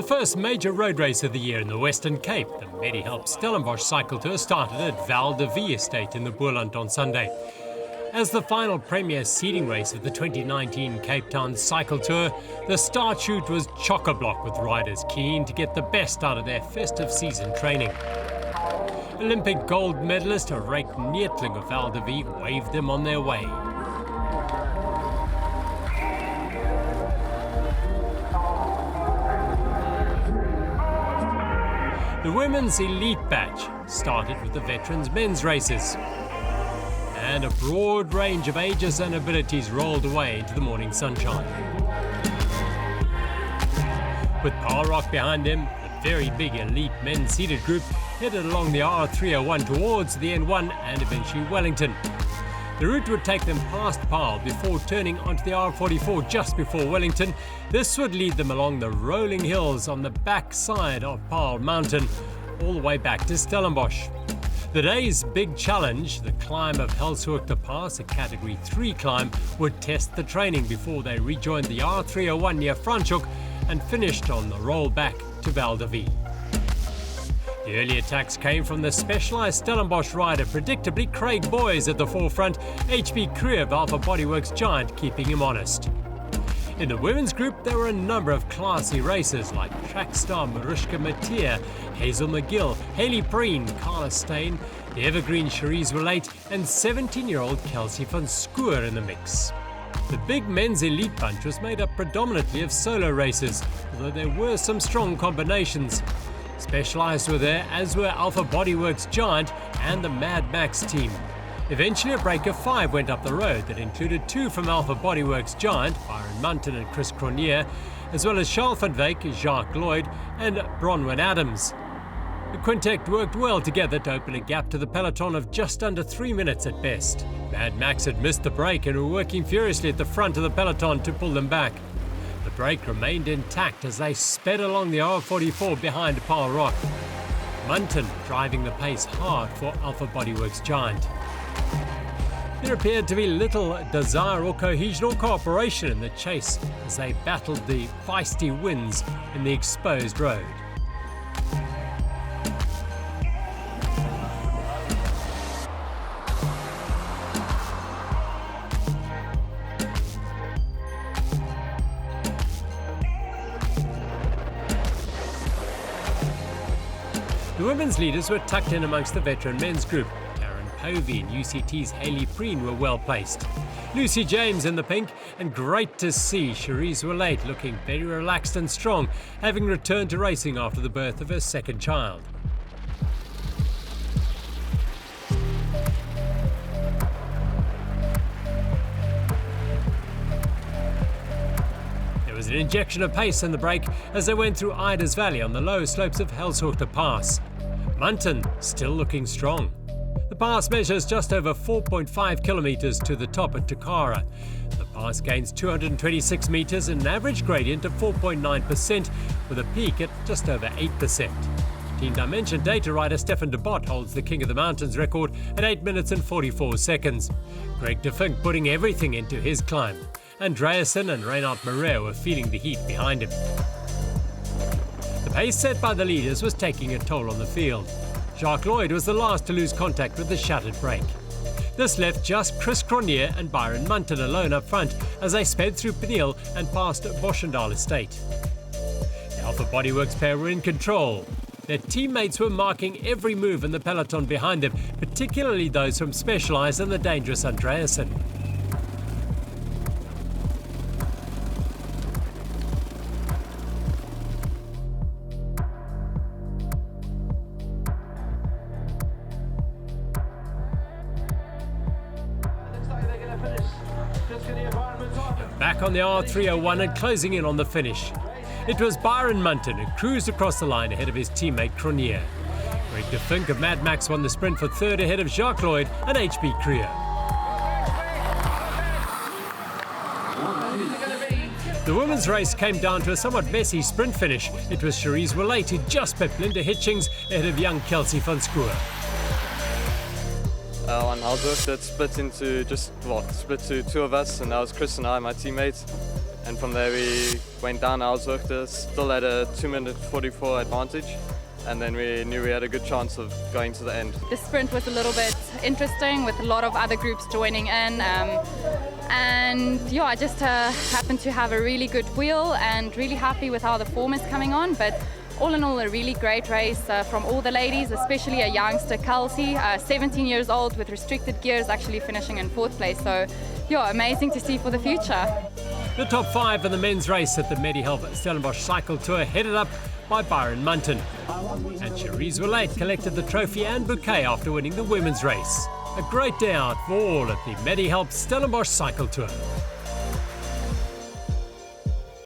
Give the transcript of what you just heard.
The first major road race of the year in the Western Cape, the Medihelp Stellenbosch cycle tour, started at Val de Vie estate in the Boerland on Sunday. As the final premier seeding race of the 2019 Cape Town cycle tour, the start chute was chock-a-block with riders keen to get the best out of their festive season training. Olympic gold medalist Ryk Neethling of Val de Vie waved them on their way. The women's elite batch started with the veterans' men's races. And a broad range of ages and abilities rolled away into the morning sunshine. With Power Rock behind him, the very big elite men's seeded group headed along the R301 towards the N1 and eventually Wellington. The route would take them past Paarl before turning onto the R44 just before Wellington. This would lead them along the rolling hills on the back side of Paarl Mountain, all the way back to Stellenbosch. The day's big challenge, the climb of Helshoogte Pass, a Category 3 climb, would test the training before they rejoined the R301 near Franschhoek and finished on the roll back to Val de Vie. The early attacks came from the specialised Stellenbosch rider, predictably Craig Boys at the forefront, HB Crew of Alpha Bodyworks Giant keeping him honest. In the women's group, there were a number of classy racers like track star Mariska Mathieu, Hazel McGill, Hayley Preen, Carla Stain, the evergreen Cherise Willate, and 17-year-old Kelsey van Schoor in the mix. The big men's elite bunch was made up predominantly of solo racers, although there were some strong combinations. Specialised were there, as were Alpha Bodyworks Giant and the Mad Max team. Eventually a break of 5 went up the road that included 2 from Alpha Bodyworks Giant, Byron Munton and Chris Cronje, as well as Charles van Wyk, Jacques Lloyd and Bronwyn Adams. The quintet worked well together to open a gap to the peloton of just under 3 minutes at best. Mad Max had missed the break and were working furiously at the front of the peloton to pull them back. The break remained intact as they sped along the R44 behind Paarl Rock. Munton driving the pace hard for Alpha Bodyworks Giant. There appeared to be little desire or cohesion or cooperation in the chase as they battled the feisty winds in the exposed road. The women's leaders were tucked in amongst the veteran men's group. Karen Povey and UCT's Hayley Preen were well placed. Lucy James in the pink, and great to see Cherise Willate looking very relaxed and strong, having returned to racing after the birth of her second child. There was an injection of pace in the break as they went through Ida's Valley on the low slopes of Helshoogte Pass. Munton still looking strong. The pass measures just over 4.5 kilometres to the top at Takara. The pass gains 226 metres and an average gradient of 4.9%, with a peak at just over 8%. Team Dimension data rider Stefan de Bot holds the King of the Mountains record at 8 minutes and 44 seconds. Greg de Vink putting everything into his climb. Andreasen and Reinhard Marais were feeling the heat behind him. The pace set by the leaders was taking a toll on the field. Jacques Lloyd was the last to lose contact with the shattered brake. This left just Chris Cronje and Byron Munton alone up front as they sped through Peniel and past Boschendal Estate. The Alpha Bodyworks pair were in control. Their teammates were marking every move in the peloton behind them, particularly those from Specialized and the dangerous Andreasen. Back on the R301 and closing in on the finish. It was Byron Munton who cruised across the line ahead of his teammate Cronje. Greg de Vink of Mad Max won the sprint for third ahead of Jacques Lloyd and HB Crew. The women's race came down to a somewhat messy sprint finish. It was Cherise Willate who just pipped Linda Hitchings ahead of young Kelsey van Schoor. On Helshoogte, it split to 2 of us, and that was Chris and I, my teammates. and from there we went down Alshoogte, still at a 2-minute 44 advantage, and then we knew we had a good chance of going to the end. The sprint was a little bit interesting with a lot of other groups joining in, and yeah, I just happened to have a really good wheel and really happy with how the form is coming on. But all in all, a really great race from all the ladies, especially a youngster, Kelsey, 17 years old with restricted gears, actually finishing in 4th place. So yeah, amazing to see for the future. The top 5 in the men's race at the Medihelp Stellenbosch Cycle Tour headed up by Byron Munton. And Cherise Willate collected the trophy and bouquet after winning the women's race. A great day out for all at the Medihelp Stellenbosch Cycle Tour.